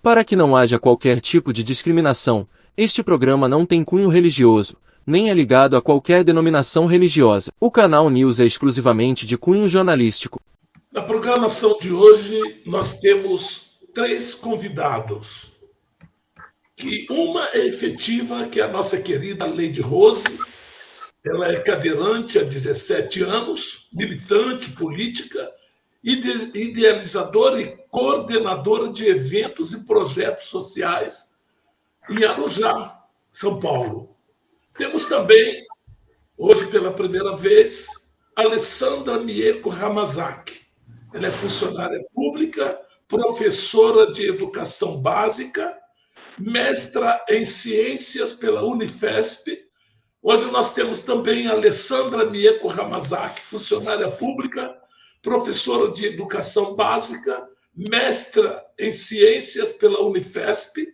Para que não haja qualquer tipo de discriminação, este programa não tem cunho religioso, nem é ligado a qualquer denominação religiosa. O canal News é exclusivamente de cunho jornalístico. Na programação de hoje, nós temos 3 convidados. Uma é efetiva, que é a nossa querida Lady Rose. Ela é cadeirante há 17 anos, militante política, idealizadora e coordenadora de eventos e projetos sociais em Arujá, São Paulo. Temos também, hoje pela primeira vez, Alessandra Mieko Hamasaki. Ela é funcionária pública, professora de educação básica, mestra em ciências pela Unifesp. Hoje nós temos também a Alessandra Mieko Hamasaki, funcionária pública, professora de educação básica, mestra em ciências pela Unifesp,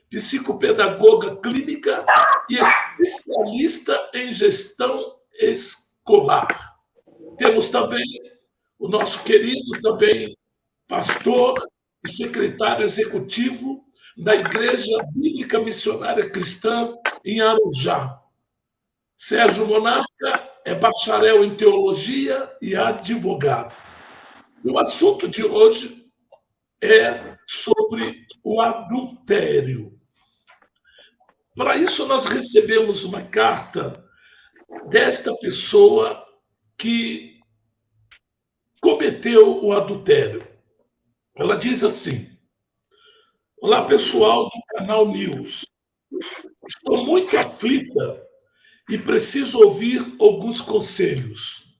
psicopedagoga clínica e especialista em gestão escolar. Temos também o nosso querido também pastor e secretário executivo da Igreja Bíblica Missionária Cristã em Arujá. Sérgio Monarca é bacharel em teologia e advogado. O assunto de hoje é sobre o adultério. Para isso, nós recebemos uma carta desta pessoa que cometeu o adultério. Ela diz assim: olá, pessoal do canal News. Estou muito aflita e preciso ouvir alguns conselhos.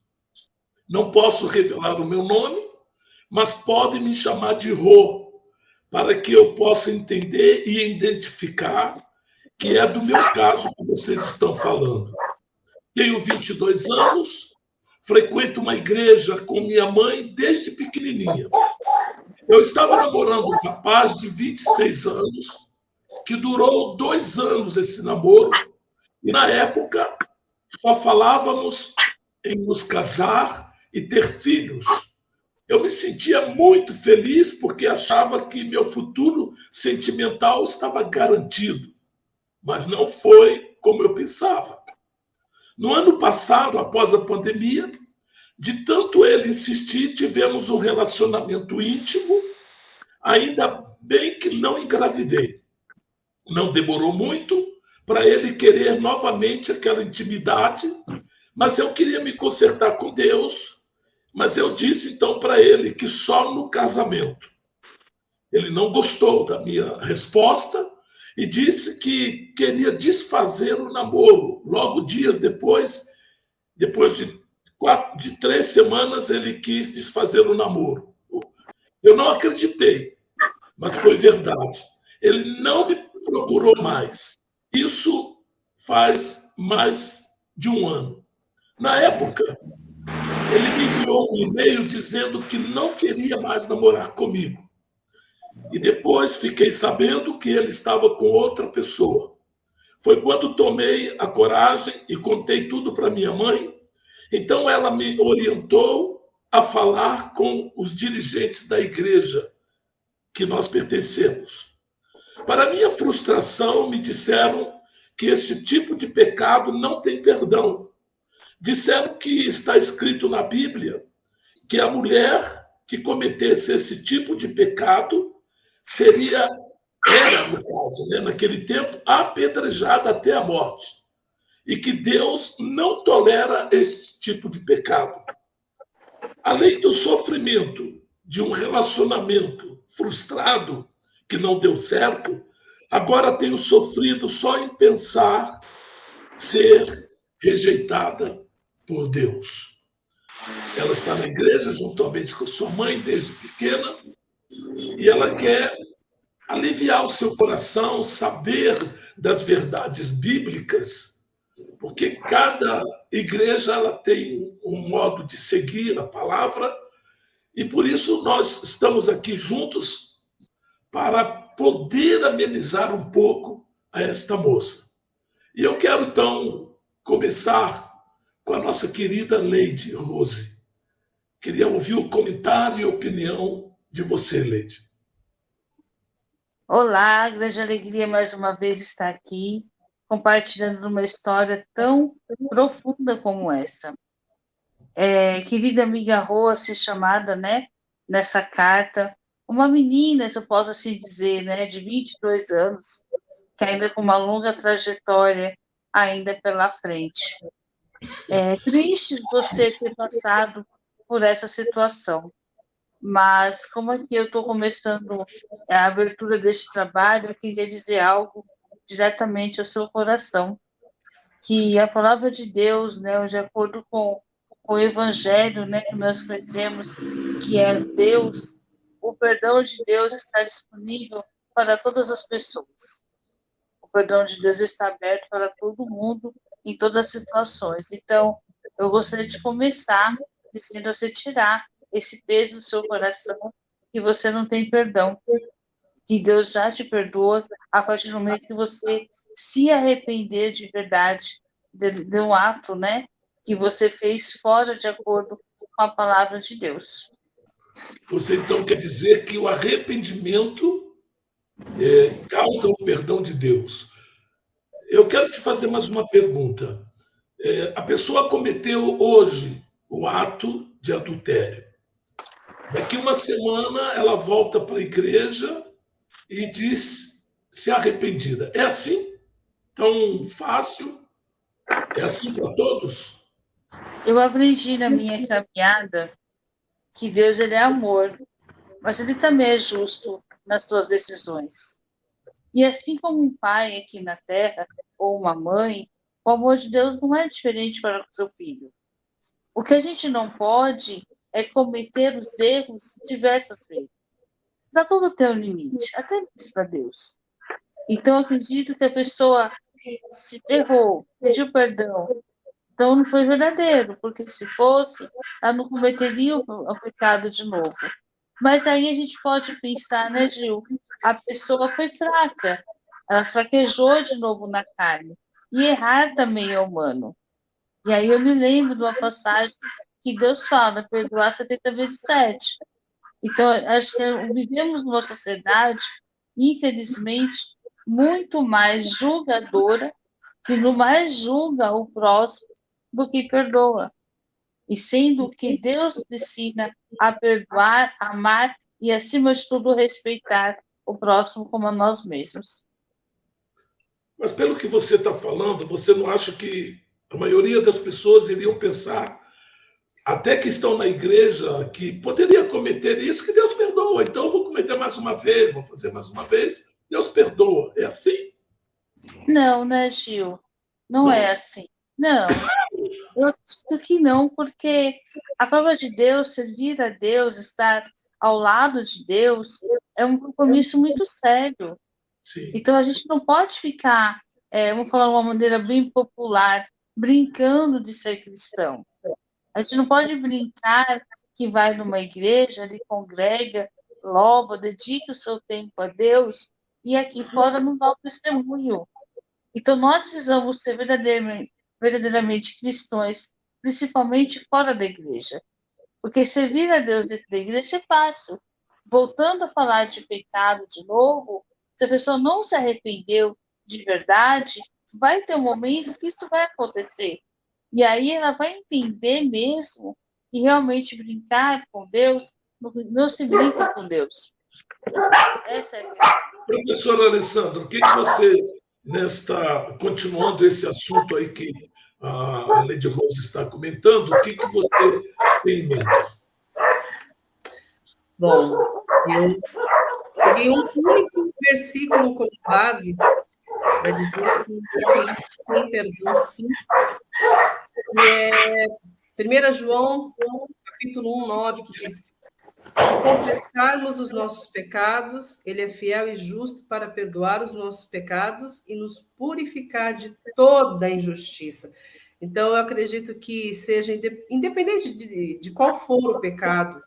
Não posso revelar o meu nome, mas pode me chamar de Rô, para que eu possa entender e identificar que é do meu caso que vocês estão falando. Tenho 22 anos, frequento uma igreja com minha mãe desde pequenininha. Eu estava namorando um rapaz de 26 anos, que durou 2 anos esse namoro, e na época só falávamos em nos casar e ter filhos. Eu me sentia muito feliz porque achava que meu futuro sentimental estava garantido, mas não foi como eu pensava. No ano passado, após a pandemia, de tanto ele insistir, tivemos um relacionamento íntimo, ainda bem que não engravidei. Não demorou muito para ele querer novamente aquela intimidade, mas eu queria me consertar com Deus, mas eu disse então para ele que só no casamento. Ele não gostou da minha resposta e disse que queria desfazer o namoro. Logo dias depois de 3 semanas, ele quis desfazer o namoro. Eu não acreditei, mas foi verdade. Ele não me procurou mais. Isso faz mais de 1 ano. Na época, ele me enviou um e-mail dizendo que não queria mais namorar comigo. E depois fiquei sabendo que ele estava com outra pessoa. Foi quando tomei a coragem e contei tudo para minha mãe. Então ela me orientou a falar com os dirigentes da igreja que nós pertencemos. Para minha frustração, me disseram que esse tipo de pecado não tem perdão. Disseram que está escrito na Bíblia que a mulher que cometesse esse tipo de pecado era, no caso, né, naquele tempo, apedrejada até a morte. E que Deus não tolera esse tipo de pecado. Além do sofrimento de um relacionamento frustrado que não deu certo, agora tenho sofrido só em pensar ser rejeitada por Deus. Ela está na igreja juntamente com sua mãe desde pequena e ela quer aliviar o seu coração, saber das verdades bíblicas, porque cada igreja ela tem um modo de seguir a palavra e por isso nós estamos aqui juntos para poder amenizar um pouco a esta moça. E eu quero então começar com a nossa querida Lady Rose. Queria ouvir o comentário e a opinião de você, Lady. Olá, grande alegria mais uma vez estar aqui, compartilhando uma história tão profunda como essa. Querida amiga Rose, chamada, né, nessa carta, uma menina, se eu posso assim dizer, né, de 22 anos, que ainda com uma longa trajetória ainda pela frente. É triste você ter passado por essa situação, mas como aqui eu estou começando a abertura deste trabalho, eu queria dizer algo diretamente ao seu coração, que a palavra de Deus, né, de acordo com o Evangelho, né, que nós conhecemos, que é Deus, o perdão de Deus está disponível para todas as pessoas. O perdão de Deus está aberto para todo mundo, em todas as situações. Então, eu gostaria de começar dizendo a você tirar esse peso do seu coração, que você não tem perdão, que Deus já te perdoa a partir do momento que você se arrepender de verdade de um ato, né, que você fez fora de acordo com a palavra de Deus. Você então quer dizer que o arrependimento causa o perdão de Deus. Eu quero te fazer mais uma pergunta. A pessoa cometeu hoje o ato de adultério. Daqui uma semana ela volta para a igreja e diz se arrependida. É assim? Tão fácil? É assim para todos? Eu aprendi na minha caminhada que Deus ele é amor, mas ele também é justo nas suas decisões. E assim como um pai aqui na terra, ou uma mãe, o amor de Deus não é diferente para o seu filho. O que a gente não pode é cometer os erros diversas vezes. Para tudo tem um limite, até mesmo para Deus. Então, eu acredito que a pessoa se errou, pediu perdão, então não foi verdadeiro, porque se fosse, ela não cometeria o pecado de novo. Mas aí a gente pode pensar, né, Gil? A pessoa foi fraca, ela fraquejou de novo na carne. E errar também é humano. E aí eu me lembro de uma passagem que Deus fala, perdoar 70 vezes 7. Então, acho que vivemos numa sociedade, infelizmente, muito mais julgadora, que no mais julga o próximo do que perdoa. E sendo que Deus nos ensina a perdoar, amar e, acima de tudo, respeitar o próximo como a nós mesmos. Mas pelo que você está falando, você não acha que a maioria das pessoas iriam pensar, até que estão na igreja, que poderia cometer isso, que Deus perdoa. Então eu vou cometer mais uma vez, vou fazer mais uma vez, Deus perdoa. É assim? Não, né, Gil? Não é Não? assim. Não, eu acredito que não, porque a palavra de Deus, servir a Deus, estar ao lado de Deus, é um compromisso muito sério. Sim. Então, a gente não pode ficar, vamos falar de uma maneira bem popular, brincando de ser cristão. A gente não pode brincar que vai numa igreja, ele congrega, louva, dedica o seu tempo a Deus, e aqui fora não dá o testemunho. Então, nós precisamos ser verdadeiramente cristãos, principalmente fora da igreja. Porque servir a Deus dentro da igreja é fácil. Voltando a falar de pecado de novo, se a pessoa não se arrependeu de verdade, vai ter um momento que isso vai acontecer. E aí ela vai entender mesmo que realmente brincar com Deus não se brinca com Deus. Essa é a questão. Professor Alessandro, o que, que você, continuando esse assunto aí que a Lady Rose está comentando, o que, que você tem em mente? Bom, eu peguei um único versículo como base para dizer que eu acredito que tem perdão, sim, que é 1 João, capítulo 1, 9, que diz: se confessarmos os nossos pecados, ele é fiel e justo para perdoar os nossos pecados e nos purificar de toda injustiça. Então, eu acredito que seja, independente de qual for o pecado,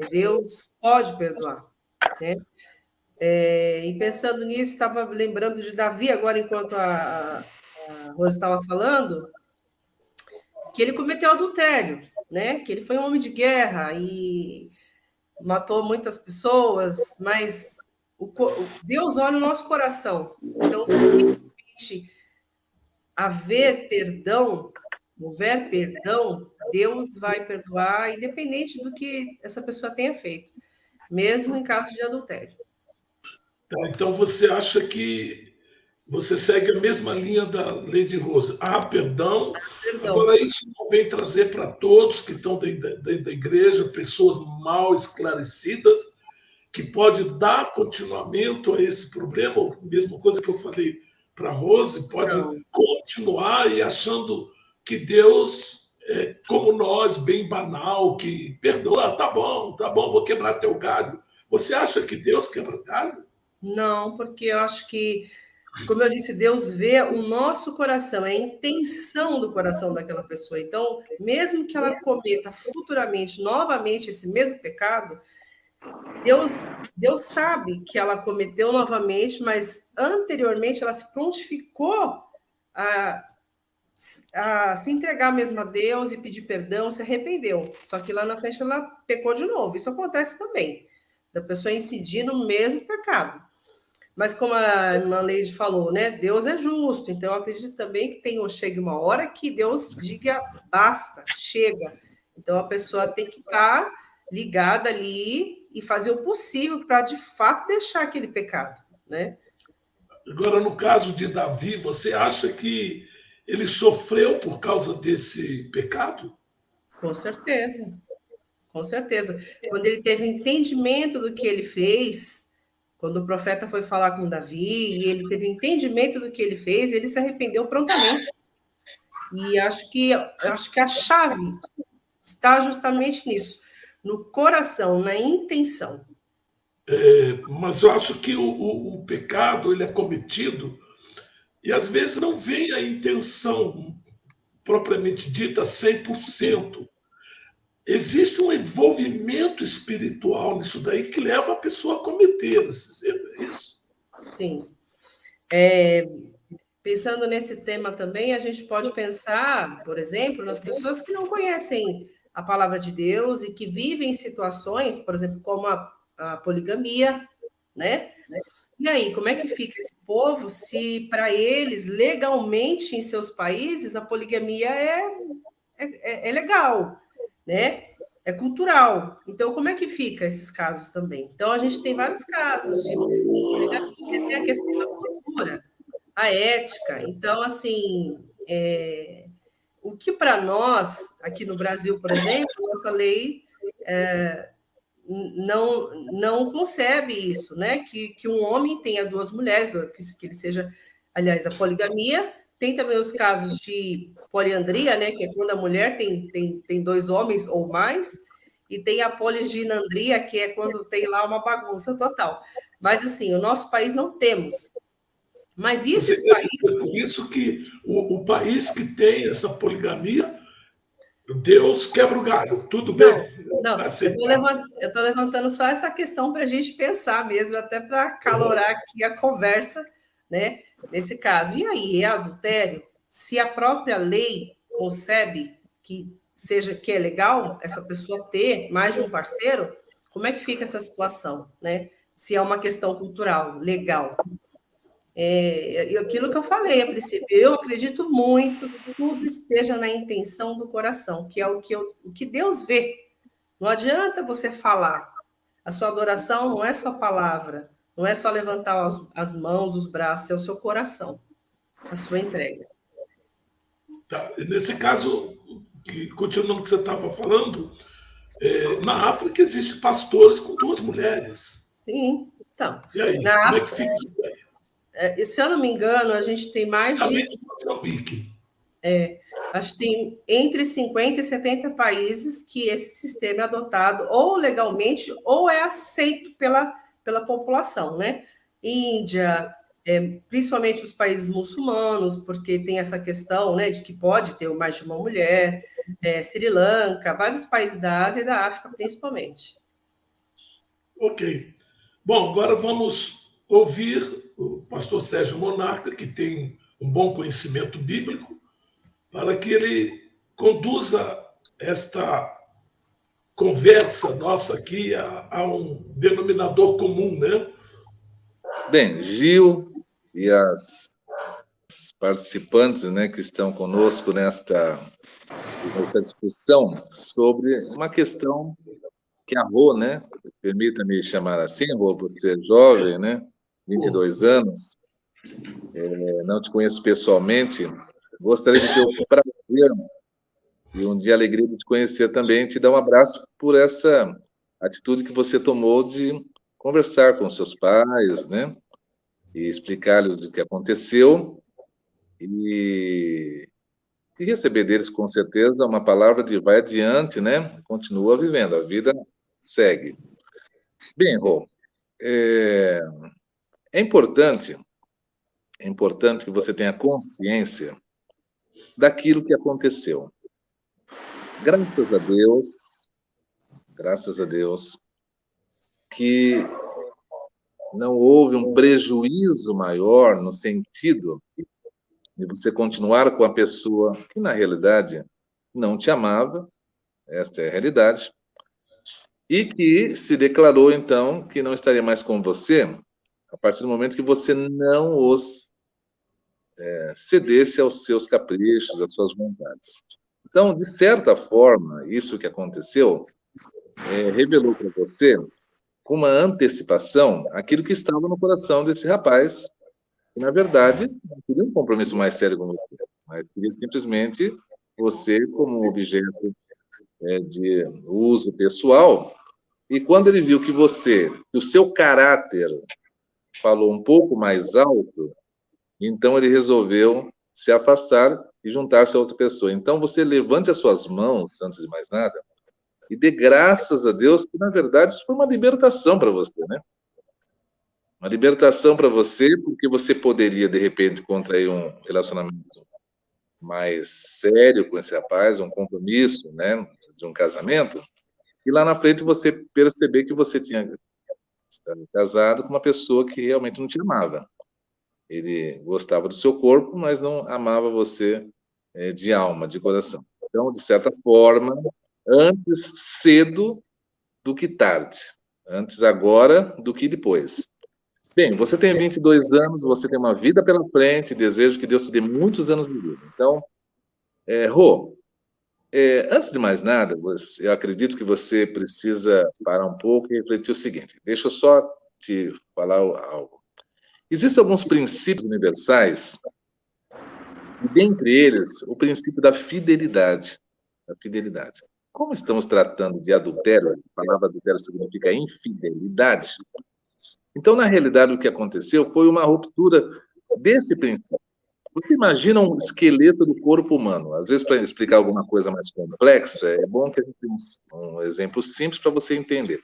Deus pode perdoar, né? E pensando nisso, estava lembrando de Davi agora, enquanto a Rosa estava falando, que ele cometeu adultério, né? Que ele foi um homem de guerra e matou muitas pessoas, mas Deus olha o nosso coração. Então, se realmente houver perdão, Deus vai perdoar, independente do que essa pessoa tenha feito, mesmo em caso de adultério. Tá, então você acha que você segue a mesma linha da lei de Rosa. Há perdão. Perdão. Agora, isso não vem trazer para todos que estão dentro da igreja pessoas mal esclarecidas, que pode dar continuamento a esse problema, ou mesma coisa que eu falei para a Rose, pode continuar e achando que Deus é como nós, bem banal, que perdoa, tá bom, vou quebrar teu galho. Você acha que Deus quebra galho? Não, porque eu acho que, como eu disse, Deus vê o nosso coração, é a intenção do coração daquela pessoa. Então, mesmo que ela cometa futuramente, novamente, esse mesmo pecado, Deus sabe que ela cometeu novamente, mas anteriormente ela se prontificou a se entregar mesmo a Deus e pedir perdão, se arrependeu. Só que lá na frente ela pecou de novo. Isso acontece também, da pessoa incidir no mesmo pecado. Mas como a irmã Leide falou, né? Deus é justo, então eu acredito também que chegue uma hora que Deus diga basta, chega. Então a pessoa tem que estar ligada ali e fazer o possível para de fato deixar aquele pecado, né? Agora, no caso de Davi, você acha que ele sofreu por causa desse pecado? Com certeza, com certeza. Quando ele teve entendimento do que ele fez, quando o profeta foi falar com Davi e ele teve entendimento do que ele fez, ele se arrependeu prontamente. E acho que a chave está justamente nisso, no coração, na intenção. Mas eu acho que o pecado ele é cometido e às vezes não vem a intenção propriamente dita 100%. Existe um envolvimento espiritual nisso daí que leva a pessoa a cometer esses erros, é isso? Sim. Pensando nesse tema também, a gente pode pensar, por exemplo, nas pessoas que não conhecem a palavra de Deus e que vivem situações, por exemplo, como a poligamia, né? E aí, como é que fica esse povo se, para eles, legalmente, em seus países, a poligamia é legal, né? É cultural. Então, como é que fica esses casos também? Então, a gente tem vários casos de poligamia, tem a questão da cultura, a ética. Então, assim, o que para nós, aqui no Brasil, por exemplo, nossa lei não concebe isso, né? Que um homem tenha duas mulheres, ou que ele seja, aliás, a poligamia. Tem também os casos de poliandria, né? Que é quando a mulher tem dois homens ou mais, e tem a poliginandria, que é quando tem lá uma bagunça total. Mas, assim, o nosso país não temos. Mas e esses países? Por isso que o país que tem essa poligamia, Deus quebra o galho, tudo bem. Não, eu estou levantando só essa questão para a gente pensar mesmo, até para calorar aqui a conversa, né? Nesse caso. E aí, é adultério? Se a própria lei concebe que é legal essa pessoa ter mais de um parceiro, como é que fica essa situação, né? Se é uma questão cultural, legal. Aquilo que eu falei a princípio, eu acredito muito que tudo esteja na intenção do coração, que é o que Deus vê. Não adianta você falar. A sua adoração não é só palavra, não é só levantar as mãos, os braços, é o seu coração, a sua entrega. Tá. Nesse caso, continuando o que você estava falando, na África existem pastores com duas mulheres. Sim, então. E aí, como é que fica isso daí? Se eu não me engano, a gente tem mais de... Moçambique. Acho que tem entre 50 e 70 países que esse sistema é adotado ou legalmente ou é aceito pela população, né? Índia, principalmente os países muçulmanos, porque tem essa questão, né, de que pode ter mais de uma mulher, Sri Lanka, vários países da Ásia e da África, principalmente. Ok. Bom, agora vamos ouvir o pastor Sérgio Monarca, que tem um bom conhecimento bíblico, para que ele conduza esta conversa nossa aqui a um denominador comum, né? Bem, Gil e as participantes, né, que estão conosco nessa discussão sobre uma questão que a Rô, né, permita-me chamar assim, Rô, você é jovem, né, 22 anos, não te conheço pessoalmente, gostaria de ter o prazer e um dia a alegria de te conhecer também, te dar um abraço por essa atitude que você tomou de conversar com seus pais, né, e explicar-lhes o que aconteceu e receber deles, com certeza, uma palavra de vai adiante, né, continua vivendo, a vida segue. Bem, Rô, é, é importante que você tenha consciência daquilo que aconteceu. Graças a Deus, que não houve um prejuízo maior no sentido de você continuar com a pessoa que, na realidade, não te amava, esta é a realidade, e que se declarou, então, que não estaria mais com você a partir do momento que você não os cedesse aos seus caprichos, às suas vontades. Então, de certa forma, isso que aconteceu revelou para você, com uma antecipação, aquilo que estava no coração desse rapaz, que, na verdade, não queria um compromisso mais sério com você, mas queria simplesmente você como objeto de uso pessoal. E quando ele viu que que o seu caráter falou um pouco mais alto, então ele resolveu se afastar e juntar-se a outra pessoa. Então você levante as suas mãos, antes de mais nada, e dê graças a Deus que, na verdade, isso foi uma libertação para você, né? Uma libertação para você, porque você poderia, de repente, contrair um relacionamento mais sério com esse rapaz, um compromisso, né, de um casamento, e lá na frente você perceber que você tinha estado casado com uma pessoa que realmente não te amava. Ele gostava do seu corpo, mas não amava você de alma, de coração. Então, de certa forma, antes cedo do que tarde. Antes agora do que depois. Bem, você tem 22 anos, você tem uma vida pela frente, desejo que Deus te dê muitos anos de vida. Então, Rô, antes de mais nada, eu acredito que você precisa parar um pouco e refletir o seguinte. Deixa eu só te falar algo. Existem alguns princípios universais, e dentre eles, o princípio da fidelidade. Da fidelidade. Como estamos tratando de adultério, a palavra adultério significa infidelidade, então, na realidade, o que aconteceu foi uma ruptura desse princípio. Você imagina um esqueleto do corpo humano. Às vezes, para explicar alguma coisa mais complexa, é bom que a gente tenha um exemplo simples para você entender.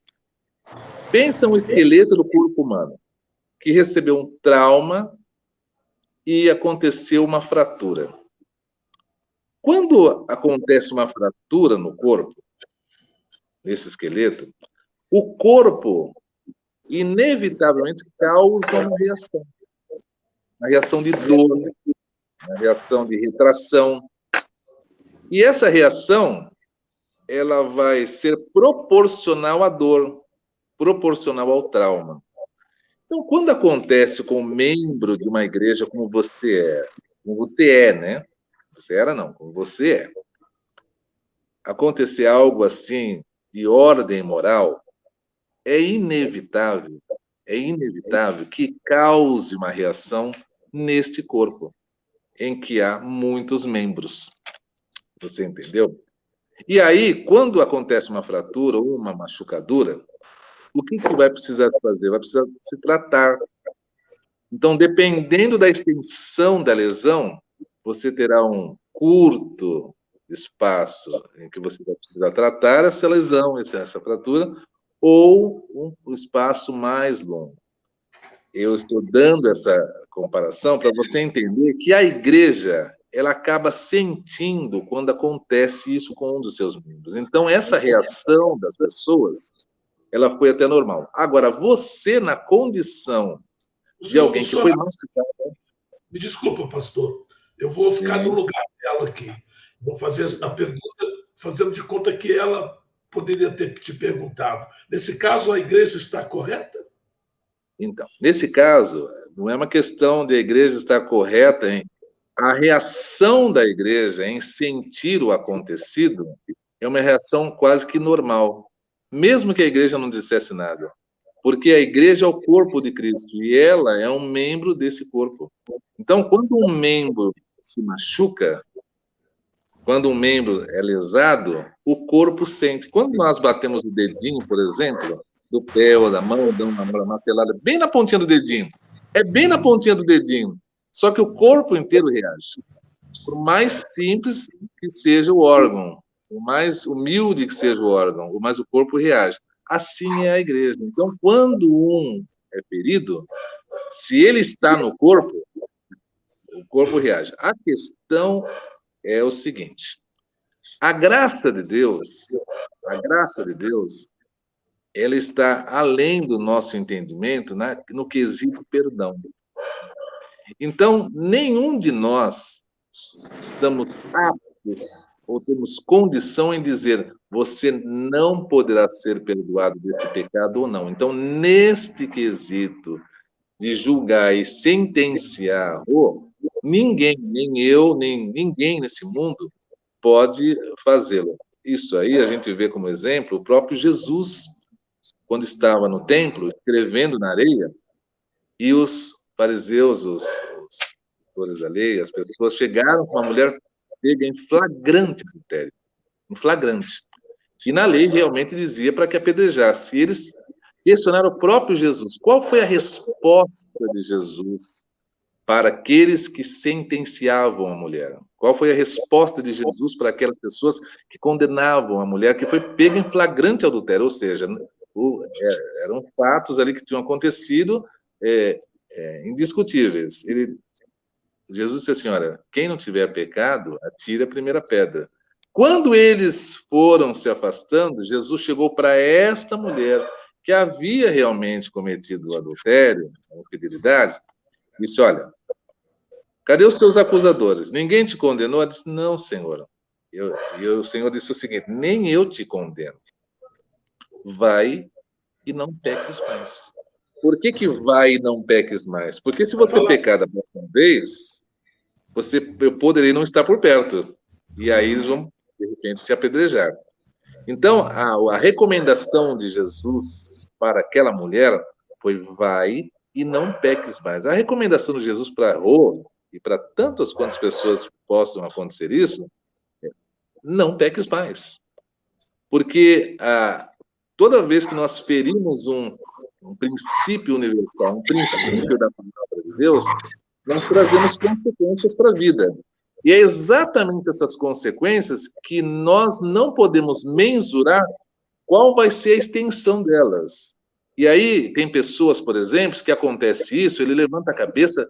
Pensa um esqueleto do corpo humano que recebeu um trauma e aconteceu uma fratura. Quando acontece uma fratura no corpo, nesse esqueleto, o corpo inevitavelmente causa uma reação de dor, uma reação de retração. E essa reação, ela vai ser proporcional à dor, proporcional ao trauma. Então, quando acontece com um membro de uma igreja como você é, né? Você era não, como você é. Acontecer algo assim de ordem moral, é inevitável que cause uma reação neste corpo, em que há muitos membros. Você entendeu? E aí, quando acontece uma fratura ou uma machucadura, o que vai precisar se fazer? Vai precisar se tratar. Então, dependendo da extensão da lesão, você terá um curto espaço em que você vai precisar tratar essa lesão, essa fratura, ou um espaço mais longo. Eu estou dando essa comparação para você entender que a igreja, ela acaba sentindo quando acontece isso com um dos seus membros. Então, essa reação das pessoas, ela foi até normal. Agora, você, na condição de alguém que foi machucado... Me desculpa, pastor. Eu vou ficar no lugar dela aqui. Vou fazer a pergunta, fazendo de conta que ela poderia ter te perguntado. Nesse caso, a igreja está correta? Então, nesse caso, não é uma questão de a igreja estar correta em a reação da igreja em sentir o acontecido é uma reação quase que normal, mesmo que a igreja não dissesse nada, porque a igreja é o corpo de Cristo e ela é um membro desse corpo. Então, quando um membro se machuca, quando um membro é lesado, o corpo sente. Quando nós batemos o dedinho, por exemplo, do pé ou da mão, damos uma martelada bem na pontinha do dedinho, é bem na pontinha do dedinho, só que o corpo inteiro reage. Por mais simples que seja o órgão, por mais humilde que seja o órgão, mas o corpo reage. Assim é a igreja. Então, quando um é ferido, se ele está no corpo, o corpo reage. A questão é o seguinte: a graça de Deus, ela está além do nosso entendimento no quesito perdão. Então, nenhum de nós estamos aptos ou temos condição em dizer você não poderá ser perdoado desse pecado ou não. Então, neste quesito de julgar e sentenciar, ninguém, nem eu, nem ninguém nesse mundo pode fazê-lo. Isso aí a gente vê como exemplo o próprio Jesus, quando estava no templo, escrevendo na areia, e os fariseus, os doutores da lei, as pessoas chegaram com uma mulher pega em flagrante adultério, em flagrante. E na lei realmente dizia para que apedrejasse. E eles questionaram o próprio Jesus. Qual foi a resposta de Jesus para aqueles que sentenciavam a mulher? Qual foi a resposta de Jesus para aquelas pessoas que condenavam a mulher que foi pega em flagrante adultério? Ou seja, eram fatos ali que tinham acontecido indiscutíveis. Jesus disse assim, olha, quem não tiver pecado, atire a primeira pedra. Quando eles foram se afastando, Jesus chegou para esta mulher que havia realmente cometido o adultério, a infidelidade, e disse, olha, cadê os seus acusadores? Ninguém te condenou? Ela disse, não, Senhor. E o Senhor disse o seguinte, nem eu te condeno. Vai e não peques mais. Por que vai e não peques mais? Porque se você pecar da próxima vez, eu poderia não estar por perto. E aí eles vão, de repente, te apedrejar. Então, a recomendação de Jesus para aquela mulher foi vai e não peques mais. A recomendação de Jesus para e para tantas quantas pessoas possam acontecer isso, não peques mais. Porque toda vez que nós ferimos um princípio universal, um princípio da palavra de Deus, nós trazemos consequências para a vida. E é exatamente essas consequências que nós não podemos mensurar qual vai ser a extensão delas. E aí tem pessoas, por exemplo, que acontece isso, ele levanta a cabeça.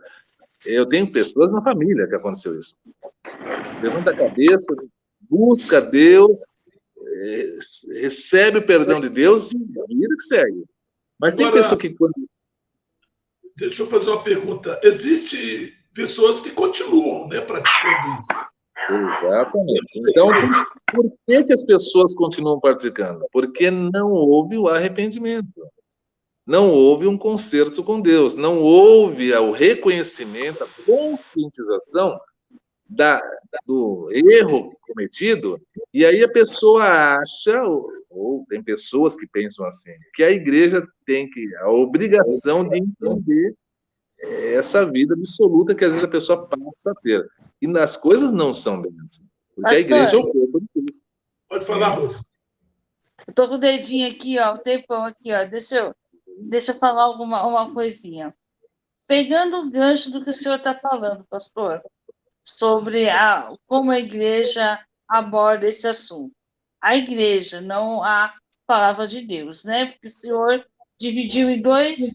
Eu tenho pessoas na família que aconteceu isso. Levanta a cabeça, busca Deus, recebe o perdão de Deus e vida que segue. Mas tem pessoa que quando... Deixa eu fazer uma pergunta. Existem pessoas que continuam, né, praticando isso. Exatamente. Então, por que as pessoas continuam praticando? Porque não houve o arrependimento. Não houve um conserto com Deus. Não houve o reconhecimento, a conscientização do erro cometido. E aí a pessoa acha, ou tem pessoas que pensam assim, que a igreja tem a obrigação de entender essa vida absoluta que às vezes a pessoa passa a ter. E as coisas não são bem assim. Porque a igreja é o corpo de Cristo. Pode falar, Rosa. Eu tô com o dedinho aqui, ó, o tempão aqui, ó. Deixa eu falar uma coisinha. Pegando o gancho do que o senhor está falando, pastor, sobre como a igreja aborda esse assunto. A igreja, não a palavra de Deus, né? Porque o senhor dividiu em dois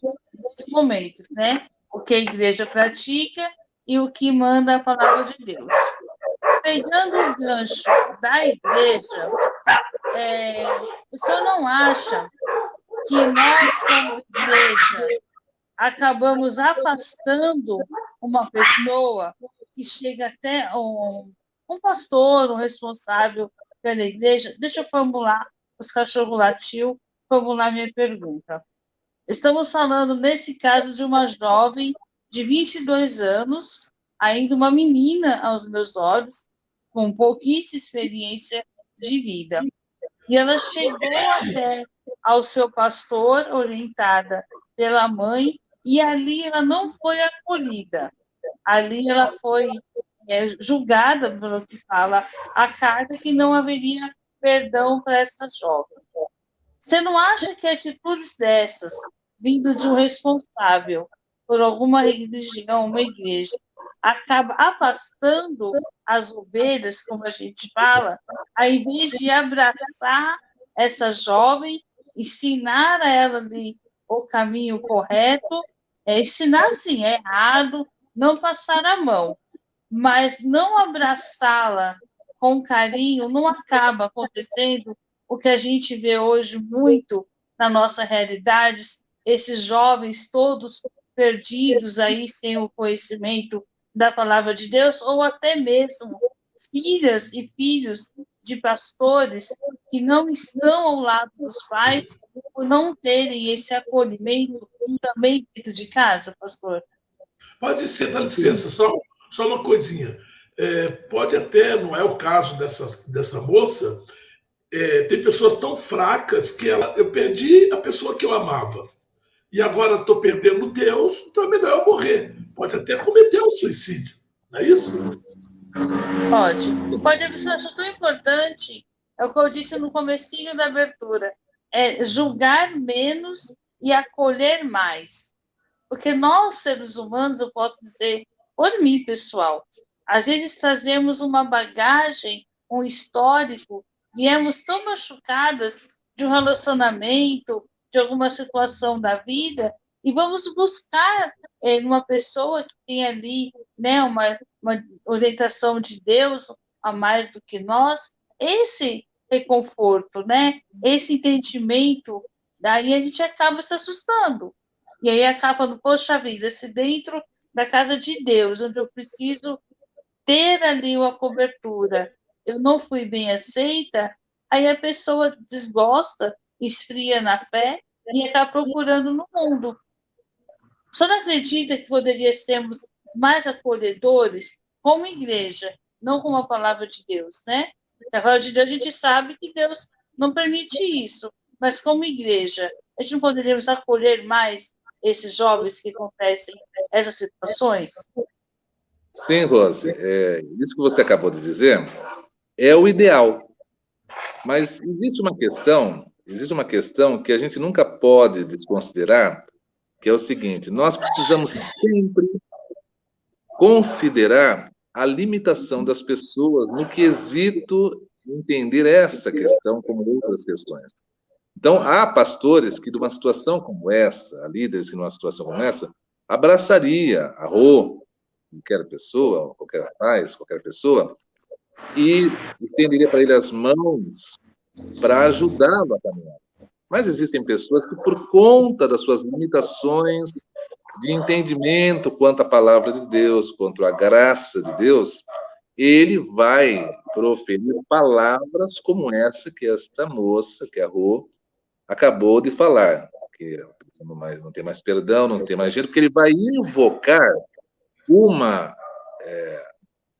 momentos, né? O que a igreja pratica e o que manda a palavra de Deus. Pegando o gancho da igreja, o senhor não acha que nós, como igreja, acabamos afastando uma pessoa que chega até um pastor, um responsável pela igreja? Deixa eu formular, os cachorros latiu, formular minha pergunta. Estamos falando, nesse caso, de uma jovem de 22 anos, ainda uma menina aos meus olhos, com pouquíssima experiência de vida. E ela chegou até ao seu pastor, orientada pela mãe, e ali ela não foi acolhida. Ali ela foi julgada, pelo que fala a carta, que não haveria perdão para essa jovem. Você não acha que atitudes dessas, vindo de um responsável por alguma religião, uma igreja, acaba afastando as ovelhas, como a gente fala, ao invés de abraçar essa jovem, ensinar a ela ali o caminho correto, ensinar sim, é errado, não passar a mão, mas não abraçá-la com carinho, não acaba acontecendo o que a gente vê hoje muito na nossa realidade, esses jovens todos perdidos aí sem o conhecimento da palavra de Deus, ou até mesmo filhas e filhos de pastores que não estão ao lado dos pais por não terem esse acolhimento também dentro de casa, pastor? Pode ser, dá licença, só uma coisinha. Pode até, não é o caso dessa moça, tem pessoas tão fracas que eu perdi a pessoa que eu amava. E agora estou perdendo Deus, então é melhor eu morrer. Pode até cometer um suicídio, não é isso? Pode. E pode ser tão importante, é o que eu disse no comecinho da abertura, é julgar menos e acolher mais. Porque nós, seres humanos, eu posso dizer, por mim, pessoal, às vezes trazemos uma bagagem, um histórico, viemos tão machucadas de um relacionamento, de alguma situação da vida, e vamos buscar numa pessoa que tem ali, né, uma orientação de Deus a mais do que nós, esse reconforto, né, esse entendimento, daí a gente acaba se assustando. E aí acaba no, poxa vida, se dentro da casa de Deus, onde eu preciso ter ali uma cobertura, eu não fui bem aceita, aí a pessoa desgosta, esfria na fé e acaba procurando no mundo. Só não acredita que poderia sermos mais acolhedores como igreja, não como a palavra de Deus, né? A palavra de Deus, a gente sabe que Deus não permite isso, mas como igreja, a gente não poderíamos acolher mais esses jovens que acontecem essas situações? Sim, Rose, isso que você acabou de dizer é o ideal. Mas existe uma questão que a gente nunca pode desconsiderar, que é o seguinte: nós precisamos sempre considerar a limitação das pessoas no quesito entender essa questão como outras questões. Então, há pastores que, numa situação como essa, há líderes que, numa situação como essa, abraçaria a qualquer pessoa, qualquer rapaz, qualquer pessoa, e estenderia para ele as mãos para ajudá-lo a caminhar. Mas existem pessoas que, por conta das suas limitações de entendimento quanto à palavra de Deus, quanto à graça de Deus, ele vai proferir palavras como essa que esta moça, que é a Rô, acabou de falar, que não tem mais perdão, não tem mais jeito, porque ele vai invocar uma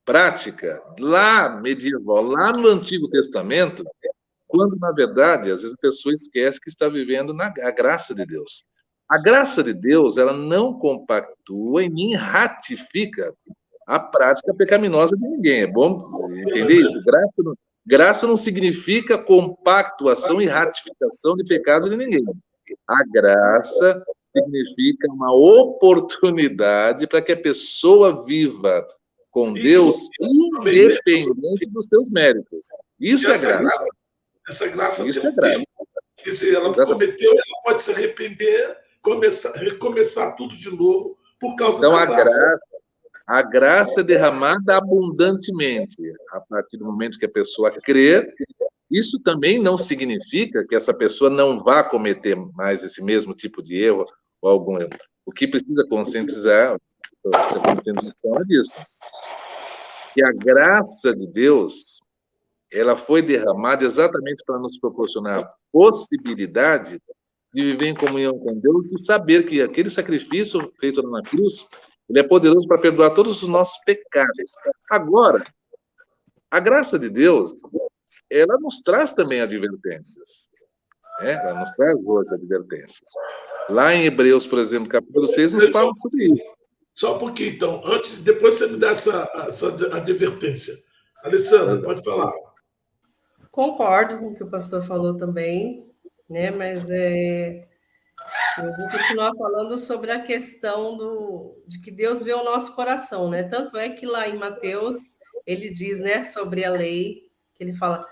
prática lá medieval, lá no Antigo Testamento, quando, na verdade, às vezes a pessoa esquece que está vivendo a graça de Deus. A graça de Deus, ela não compactua e nem ratifica a prática pecaminosa de ninguém. É bom entender isso? Graça não significa compactuação e ratificação de pecado de ninguém. A graça significa uma oportunidade para que a pessoa viva com Deus independente dos seus méritos. Isso é graça. Essa graça isso tem um tempo. Porque se ela cometeu, ela pode se arrepender, recomeçar tudo de novo por causa da graça. A graça é derramada abundantemente a partir do momento que a pessoa crê. Isso também não significa que essa pessoa não vá cometer mais esse mesmo tipo de erro ou algum erro. O que precisa conscientizar, essa conscientização é disso. Que a graça de Deus, ela foi derramada exatamente para nos proporcionar a possibilidade de viver em comunhão com Deus e saber que aquele sacrifício feito na cruz, ele é poderoso para perdoar todos os nossos pecados. Agora, a graça de Deus, ela nos traz também advertências. Né? Ela nos traz boas advertências. Lá em Hebreus, por exemplo, capítulo 6, nos fala sobre isso. Só um pouquinho, então. Depois você me dá essa advertência. Alessandra, pode falar. Concordo com o que o pastor falou também, né? Mas eu vou continuar falando sobre a questão de que Deus vê o nosso coração, né? Tanto é que lá em Mateus ele diz, né, sobre a lei, que ele fala,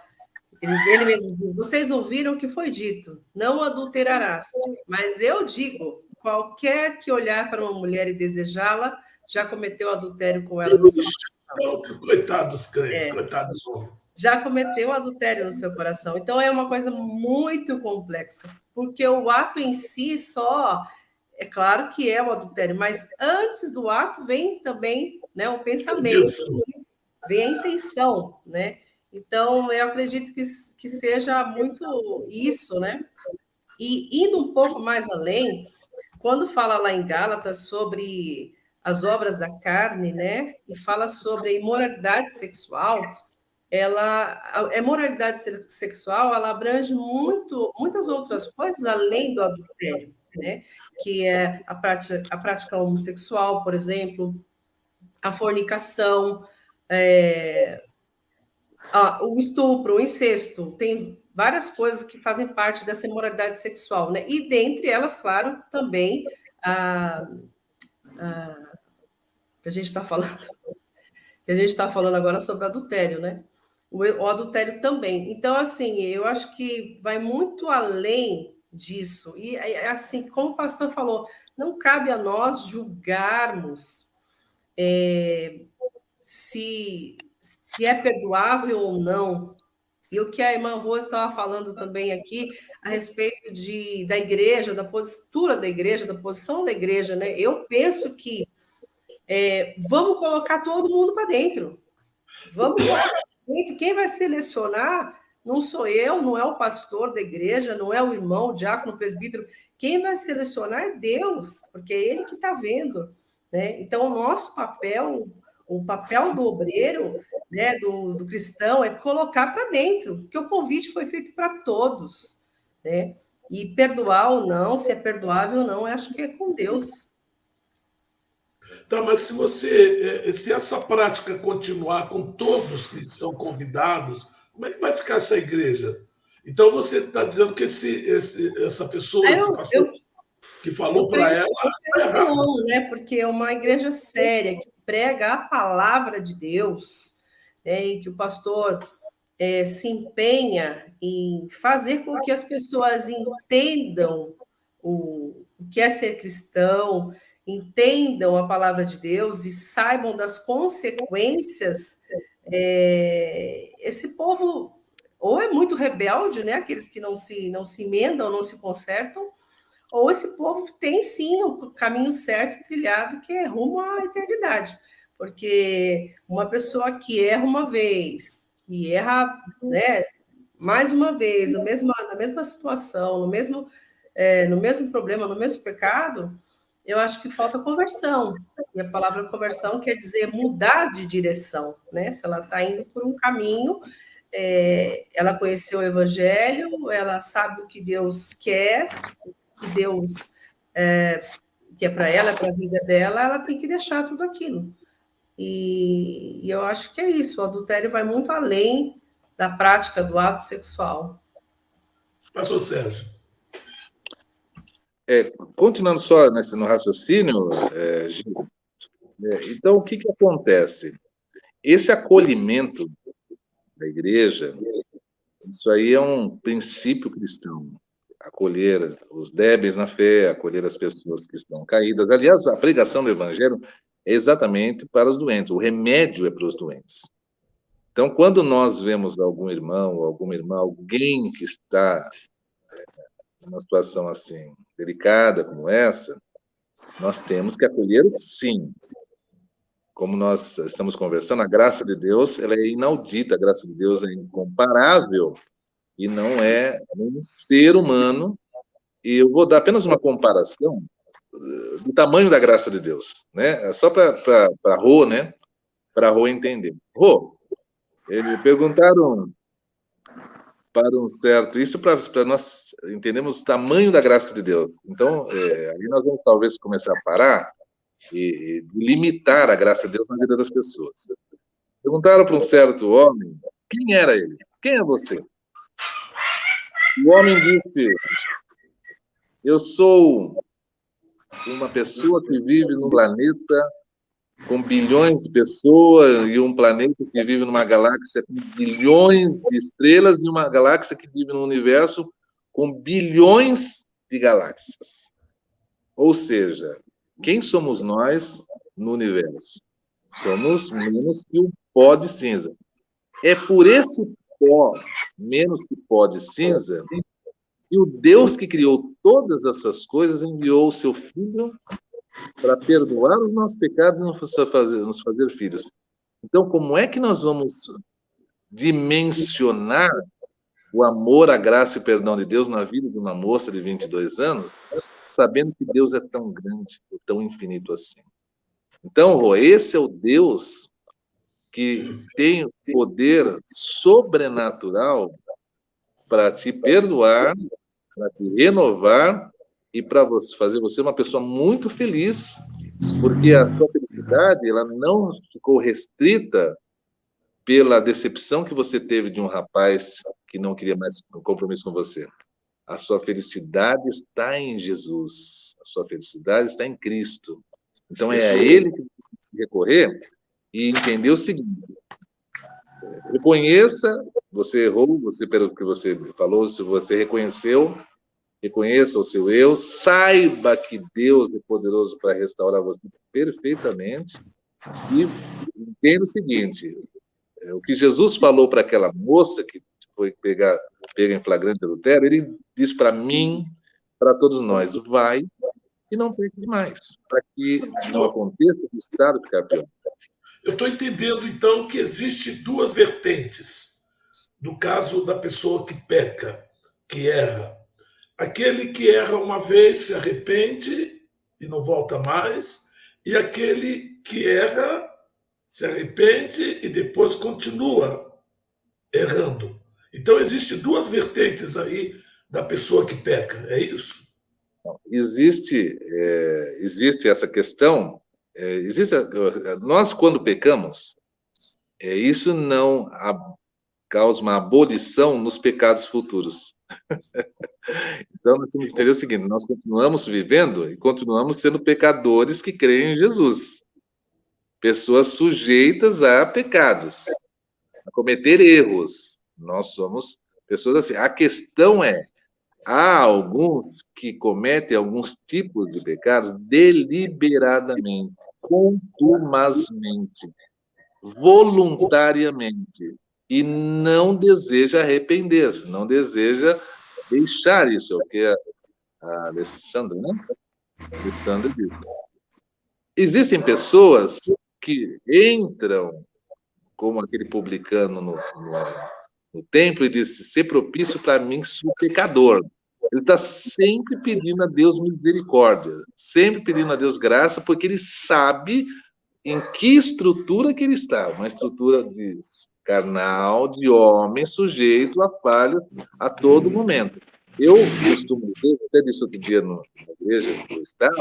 ele mesmo diz, vocês ouviram o que foi dito, não adulterarás, mas eu digo, qualquer que olhar para uma mulher e desejá-la, já cometeu adultério com ela no seu coração. Coitados crentes, coitados homens. Já cometeu adultério no seu coração. Então, é uma coisa muito complexa, porque o ato em si só, é claro que é o adultério, mas antes do ato vem também, né, o pensamento, vem a intenção, né? Então, eu acredito que seja muito isso, né? E indo um pouco mais além, quando fala lá em Gálatas sobre as obras da carne, né? E fala sobre a imoralidade sexual, a imoralidade sexual, ela abrange muitas outras coisas além do adultério, né? Que é a prática homossexual, por exemplo, a fornicação, o estupro, o incesto, tem várias coisas que fazem parte dessa imoralidade sexual, né? E dentre elas, claro, também que a gente está falando agora sobre adultério, né? O adultério também. Então, assim, eu acho que vai muito além disso. E, assim, como o pastor falou, não cabe a nós julgarmos se é perdoável ou não. E o que a irmã Rose estava falando também aqui a respeito da igreja, da postura da igreja, da posição da igreja, né? Eu penso que vamos colocar todo mundo para dentro. Vamos colocar para dentro. Quem vai selecionar não sou eu, não é o pastor da igreja, não é o irmão, o diácono, o presbítero. Quem vai selecionar é Deus, porque é Ele que está vendo, né? Então, o nosso papel, o papel do obreiro, né, do cristão, é colocar para dentro, porque o convite foi feito para todos, né? E perdoar ou não, se é perdoável ou não, eu acho que é com Deus. Tá, mas se essa prática continuar com todos que são convidados, como é que vai ficar essa igreja? Então você está dizendo que essa pessoa, esse pastor que falou para ela, não, né? Porque é uma igreja séria que prega a palavra de Deus, né? E que o pastor se empenha em fazer com que as pessoas entendam o que é ser cristão, entendam a palavra de Deus e saibam das consequências. Esse povo ou é muito rebelde, né? Aqueles que não se emendam, não se consertam, ou esse povo tem sim o caminho certo trilhado, que é rumo à eternidade. Porque uma pessoa que erra uma vez, que erra, né, mais uma vez, na mesma situação, no mesmo problema, no mesmo pecado, eu acho que falta conversão. E a palavra conversão quer dizer mudar de direção, né? Se ela está indo por um caminho, ela conheceu o Evangelho, ela sabe o que Deus quer, que Deus que é para ela, para a vida dela, ela tem que deixar tudo aquilo. E eu acho que é isso, o adultério vai muito além da prática do ato sexual. Pastor Sérgio. Continuando só no raciocínio, Gil, então o que acontece? Esse acolhimento da igreja, isso aí é um princípio cristão. Acolher os débeis na fé, acolher as pessoas que estão caídas. Aliás, a pregação do evangelho é exatamente para os doentes, o remédio é para os doentes. Então, quando nós vemos algum irmão ou alguma irmã, alguém que está numa situação assim delicada como essa, nós temos que acolher sim. Como nós estamos conversando, a graça de Deus, ela é inaudita, a graça de Deus é incomparável, e não é um ser humano E eu vou dar apenas uma comparação do tamanho da graça de Deus, né? Só para Rô, né? Para Rô entender. Rô, perguntaram para um certo... Isso para nós entendermos o tamanho da graça de Deus. Então, aí nós vamos talvez começar a parar e limitar a graça de Deus na vida das pessoas. Perguntaram para um certo homem, quem era ele? Quem é você? O homem disse, eu sou uma pessoa que vive num planeta com bilhões de pessoas e um planeta que vive numa galáxia com bilhões de estrelas e uma galáxia que vive num universo com bilhões de galáxias. Ou seja, quem somos nós no universo? Somos menos que um pó de cinza. É por esse pó, menos que pó de cinza, que o Deus que criou todas essas coisas enviou o seu Filho para perdoar os nossos pecados e nos fazer filhos. Então, como é que nós vamos dimensionar o amor, a graça e o perdão de Deus na vida de uma moça de 22 anos, sabendo que Deus é tão grande, tão infinito assim? Então, Rô, esse é o Deus que tem o poder sobrenatural para te perdoar, para te renovar e para fazer você uma pessoa muito feliz, porque a sua felicidade ela não ficou restrita pela decepção que você teve de um rapaz que não queria mais um compromisso com você. A sua felicidade está em Jesus. A sua felicidade está em Cristo. Então, é a Ele que você tem que recorrer e entender o seguinte. Reconheça, você errou, pelo que você falou, se você reconheceu, reconheça o seu eu, saiba que Deus é poderoso para restaurar você perfeitamente e entenda o seguinte, o que Jesus falou para aquela moça que foi pega em flagrante adultério, ele disse para mim, para todos nós, vai e não peques mais, para que não aconteça o estado ficar pior. Eu estou entendendo, então, que existe duas vertentes no caso da pessoa que peca, que erra. Aquele que erra uma vez, se arrepende e não volta mais, e aquele que erra, se arrepende e depois continua errando. Então, existem duas vertentes aí da pessoa que peca, é isso? Existe essa questão, nós quando pecamos, isso não causa uma abolição nos pecados futuros. Então, nós temos que entender o seguinte, nós continuamos vivendo e continuamos sendo pecadores que creem em Jesus. Pessoas sujeitas a pecados, a cometer erros. Nós somos pessoas assim. A questão é, há alguns que cometem alguns tipos de pecados deliberadamente, contumazmente, voluntariamente, e não deseja arrepender-se, não deseja deixar isso, é o que a Alessandra, né? Alessandra disse. Existem pessoas que entram, como aquele publicano no templo, e diz, ser propício para mim, sou pecador. Ele está sempre pedindo a Deus misericórdia, sempre pedindo a Deus graça, porque ele sabe em que estrutura que ele está, uma estrutura de carnal, de homem sujeito a falhas a todo momento. Eu costumo dizer, até disse outro dia na igreja que eu estava,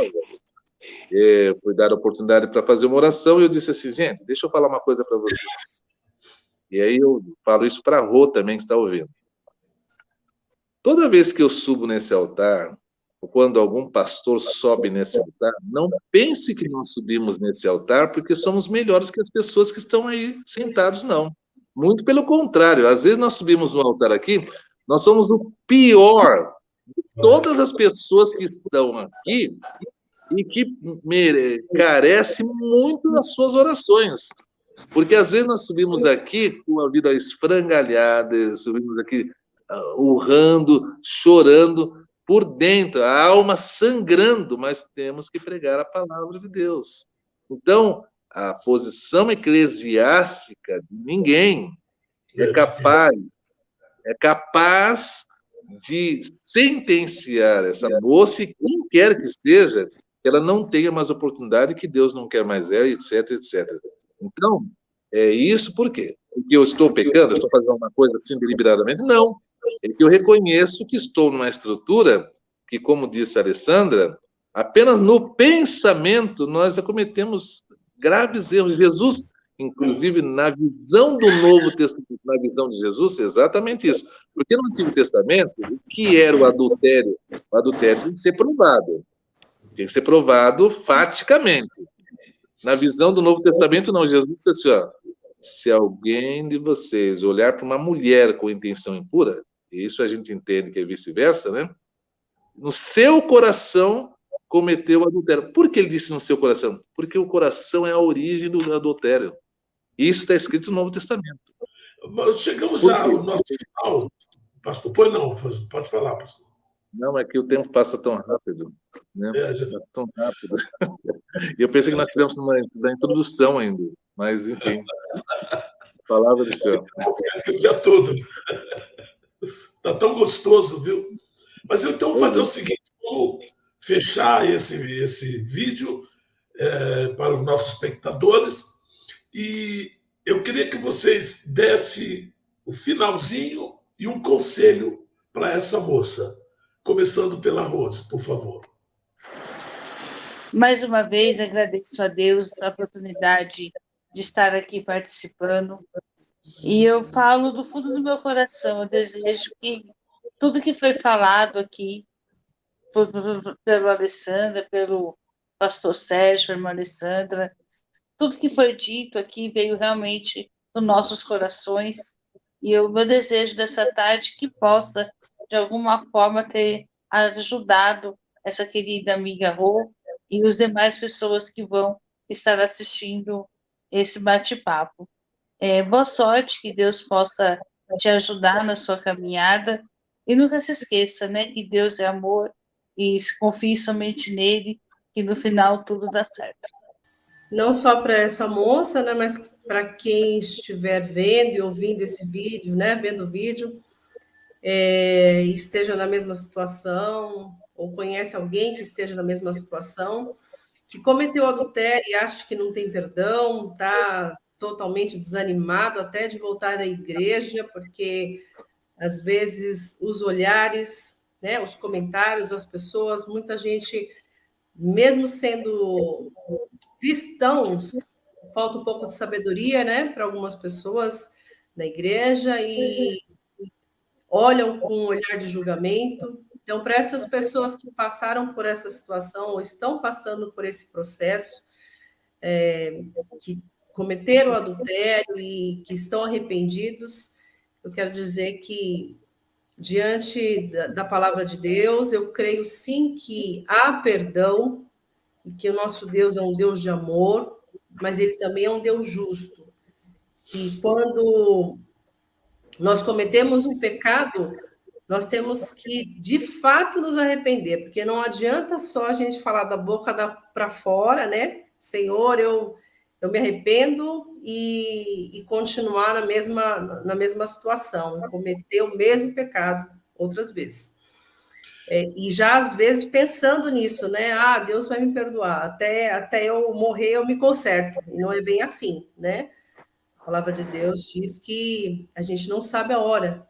fui dar a oportunidade para fazer uma oração, e eu disse assim, gente, deixa eu falar uma coisa para vocês. E aí eu falo isso para a Rô também, que está ouvindo. Toda vez que eu subo nesse altar, ou quando algum pastor sobe nesse altar, não pense que nós subimos nesse altar porque somos melhores que as pessoas que estão aí sentados, não. Muito pelo contrário, às vezes nós subimos no altar aqui, nós somos o pior de todas as pessoas que estão aqui e que carece muito das suas orações. Porque às vezes nós subimos aqui com a vida esfrangalhada, subimos aqui urrando, chorando, por dentro, a alma sangrando, mas temos que pregar a palavra de Deus. Então, a posição eclesiástica de ninguém é capaz de sentenciar essa moça e quem quer que seja, que ela não tenha mais oportunidade, que Deus não quer mais ela, etc, etc. Então, é isso por quê? Porque eu estou pecando, eu estou fazendo uma coisa assim deliberadamente? Não. É que eu reconheço que estou numa estrutura que, como disse a Alessandra, apenas no pensamento nós já cometemos graves erros. Jesus, inclusive, na visão do Novo Testamento, na visão de Jesus, é exatamente isso. Porque no Antigo Testamento, o que era o adultério? O adultério tinha que ser provado. Tinha que ser provado faticamente. Na visão do Novo Testamento, não. Jesus disse assim, ó, se alguém de vocês olhar para uma mulher com intenção impura, e isso a gente entende que é vice-versa, né? No seu coração cometeu adultério. Por que ele disse no seu coração? Porque o coração é a origem do adultério. Isso está escrito no Novo Testamento. Chegamos já ao nosso final, pastor. Pois não, pode falar, pastor. Não, é que o tempo passa tão rápido, né? Já... Passa tão rápido. E eu pensei que nós tivemos na introdução ainda, mas enfim. Palavra do Senhor. O dia todo. Está tão gostoso, viu? Mas então vou fazer o seguinte, vou fechar esse vídeo para os nossos espectadores e eu queria que vocês dessem o finalzinho e um conselho para essa moça, começando pela Rose, por favor. Mais uma vez, agradeço a Deus a oportunidade de estar aqui participando. E eu falo do fundo do meu coração, eu desejo que tudo que foi falado aqui, pelo Alessandra, pelo pastor Sérgio, pela irmã Alessandra, tudo que foi dito aqui veio realmente dos nossos corações. E o meu desejo dessa tarde que possa, de alguma forma, ter ajudado essa querida amiga Rô e os demais pessoas que vão estar assistindo esse bate-papo. Boa sorte, que Deus possa te ajudar na sua caminhada. E nunca se esqueça, né, que Deus é amor e confie somente nele, que no final tudo dá certo. Não só para essa moça, né, mas para quem estiver vendo e ouvindo esse vídeo, né, vendo o vídeo, esteja na mesma situação, ou conhece alguém que esteja na mesma situação, que cometeu adultério e acha que não tem perdão, está totalmente desanimado até de voltar à igreja, porque às vezes os olhares, né, os comentários, as pessoas, muita gente, mesmo sendo cristãos, falta um pouco de sabedoria, né, para algumas pessoas na igreja e olham com um olhar de julgamento. Então, para essas pessoas que passaram por essa situação ou estão passando por esse processo, que cometeram adultério e que estão arrependidos, eu quero dizer que, diante da palavra de Deus, eu creio sim que há perdão e que o nosso Deus é um Deus de amor, mas ele também é um Deus justo, que quando nós cometemos um pecado, nós temos que, de fato, nos arrepender, porque não adianta só a gente falar da boca para fora, né? Senhor, eu me arrependo e continuar na mesma situação, cometer o mesmo pecado outras vezes. E já, às vezes, pensando nisso, né? Ah, Deus vai me perdoar, até eu morrer eu me conserto. E não é bem assim, né? A palavra de Deus diz que a gente não sabe a hora.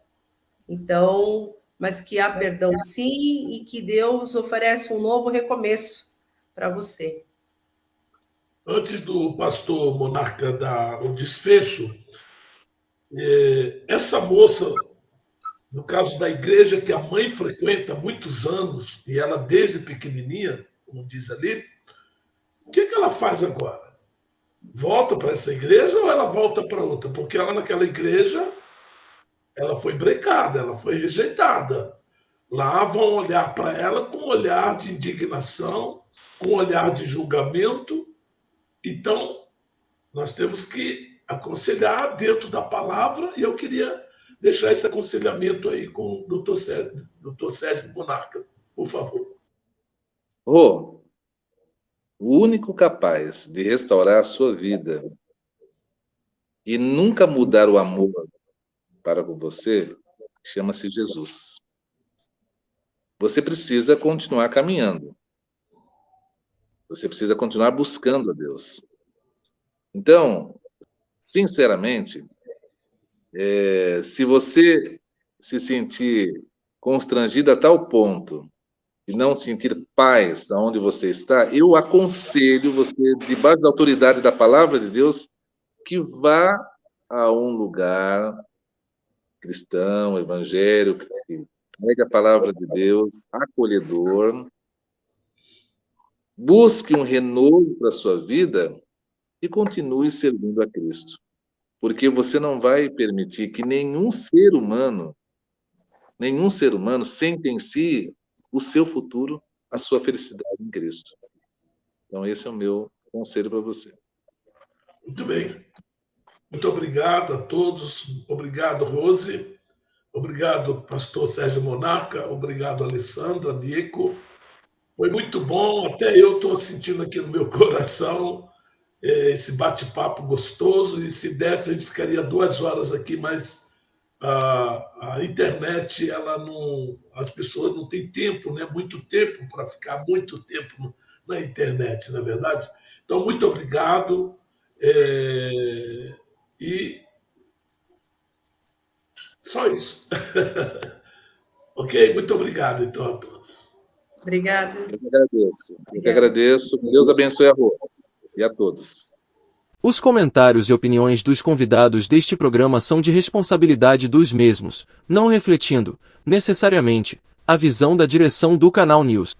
Então, mas que há perdão sim e que Deus oferece um novo recomeço para você. Antes do pastor Monarca dar o desfecho, essa moça, no caso da igreja que a mãe frequenta há muitos anos, e ela desde pequenininha, como diz ali, o que ela faz agora? Volta para essa igreja ou ela volta para outra? Porque ela naquela igreja, ela foi brecada, ela foi rejeitada. Lá vão olhar para ela com um olhar de indignação, com um olhar de julgamento. Então, nós temos que aconselhar dentro da palavra, e eu queria deixar esse aconselhamento aí com o doutor Sérgio Monarca, por favor. O único capaz de restaurar a sua vida e nunca mudar o amor para com você chama-se Jesus. você precisa continuar caminhando. Você precisa continuar buscando a Deus. Então, sinceramente, se você se sentir constrangido a tal ponto de não sentir paz aonde você está, eu aconselho você, debaixo da autoridade da palavra de Deus, que vá a um lugar cristão, evangélico, que pregue a palavra de Deus, acolhedor, busque um renovo para a sua vida e continue servindo a Cristo. Porque você não vai permitir que nenhum ser humano sentencie o seu futuro, a sua felicidade em Cristo. Então, esse é o meu conselho para você. Muito bem. Muito obrigado a todos. Obrigado, Rose. Obrigado, pastor Sérgio Monarca. Obrigado, Alessandra, Nico. Foi muito bom. Até eu estou sentindo aqui no meu coração esse bate-papo gostoso. E se desse, a gente ficaria 2 horas aqui, mas a internet, as pessoas não têm tempo, né? Muito tempo para ficar muito tempo na internet, na verdade. Então, muito obrigado. E só isso. Ok? Muito obrigado, então, a todos. Obrigado. Eu que agradeço. Deus abençoe a Rô e a todos. Os comentários e opiniões dos convidados deste programa são de responsabilidade dos mesmos, não refletindo, necessariamente, a visão da direção do Canal News.